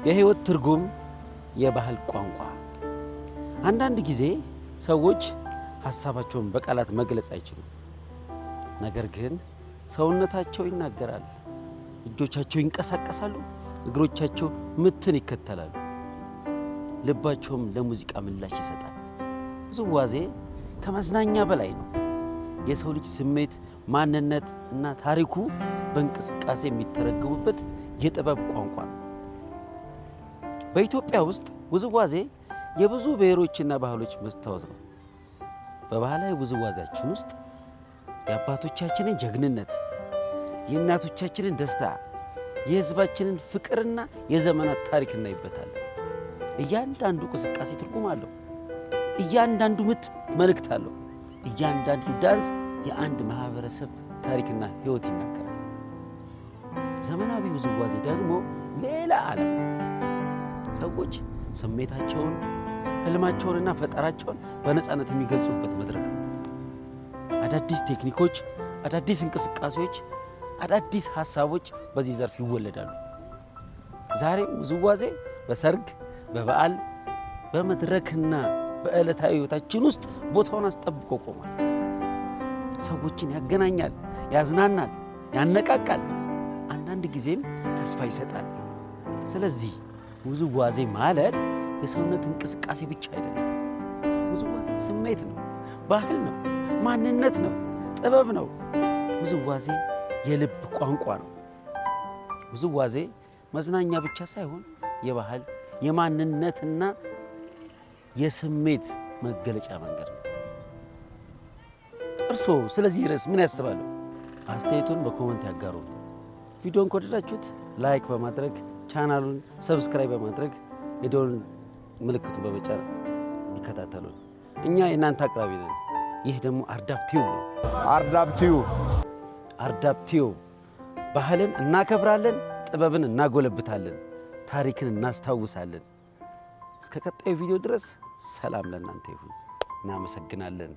የህይወት ትርጉም የባህል ቋንቋ። አንዳንድ ጊዜ ሰዎች ሐሳባቸውን በቃላት መግለጽ አይችሉም። ነገር ግን ሰውነታቸው ይናገራል። እጆቻቸው ይንቀሳቀሳሉ፣ እግሮቻቸው ምትን ይከተላሉ፣ ልባቸውም ለሙዚቃ ምላሽ ይሰጣል። ውዝዋዜ ከመዝናኛ በላይ ነው። የሰው ልጅ ስሜት፣ ማንነት እና ታሪኩ በእንቅስቃሴ የሚተረጎሙበት የጥበብ ቋንቋ ነው። በኢትዮጵያ ውስጥ ውዝዋዜ የብዙ ብሔሮችና ባህሎች መስታወት ነው። በባህላዊ ውዝዋዜያችን ውስጥ የአባቶቻችንን ጀግንነት፣ የእናቶቻችንን ደስታ፣ የሕዝባችንን ፍቅርና የዘመናት ታሪክ እናይበታለን። እያንዳንዱ እንቅስቃሴ ትርጉም አለው። እያንዳንዱ ምት መልእክት አለው። እያንዳንዱ ዳንስ የአንድ ማህበረሰብ ታሪክና ሕይወት ይናገራል። ዘመናዊ ውዝዋዜ ደግሞ ሌላ ዓለም። ሰዎች ስሜታቸውን፣ ህልማቸውንና ፈጠራቸውን በነፃነት የሚገልጹበት መድረክ ነው። አዳዲስ ቴክኒኮች፣ አዳዲስ እንቅስቃሴዎች፣ አዳዲስ ሐሳቦች በዚህ ዘርፍ ይወለዳሉ። ዛሬም ውዝዋዜ በሰርግ፣ በበዓል፣ በመድረክና በዕለታዊ ሕይወታችን ውስጥ ቦታውን አስጠብቆ ቆሟል። ሰዎችን ያገናኛል፣ ያዝናናል፣ ያነቃቃል፣ አንዳንድ ጊዜም ተስፋ ይሰጣል። ስለዚህ ውዝዋዜ ማለት የሰውነት እንቅስቃሴ ብቻ አይደለም። ውዝዋዜ ስሜት ነው፣ ባህል ነው፣ ማንነት ነው፣ ጥበብ ነው። ውዝዋዜ የልብ ቋንቋ ነው። ውዝዋዜ መዝናኛ ብቻ ሳይሆን የባህል የማንነትና የስሜት መገለጫ መንገድ ነው። እርስዎ ስለዚህ ርዕስ ምን ያስባሉ? አስተያየቱን በኮመንት ያጋሩ። ቪዲዮን ከወደዳችሁት ላይክ በማድረግ ቻናሉን ሰብስክራይብ በማድረግ የደወል ምልክቱን በመጫን ይከታተሉን። እኛ የእናንተ አቅራቢ ነን። ይህ ደግሞ አርዳፕ ቲዩብ ነው። አርዳፕ ቲዩብ ባህልን እናከብራለን፣ ጥበብን እናጎለብታለን፣ ታሪክን እናስታውሳለን። እስከ ቀጣዩ ቪዲዮ ድረስ ሰላም ለእናንተ ይሁን። እናመሰግናለን።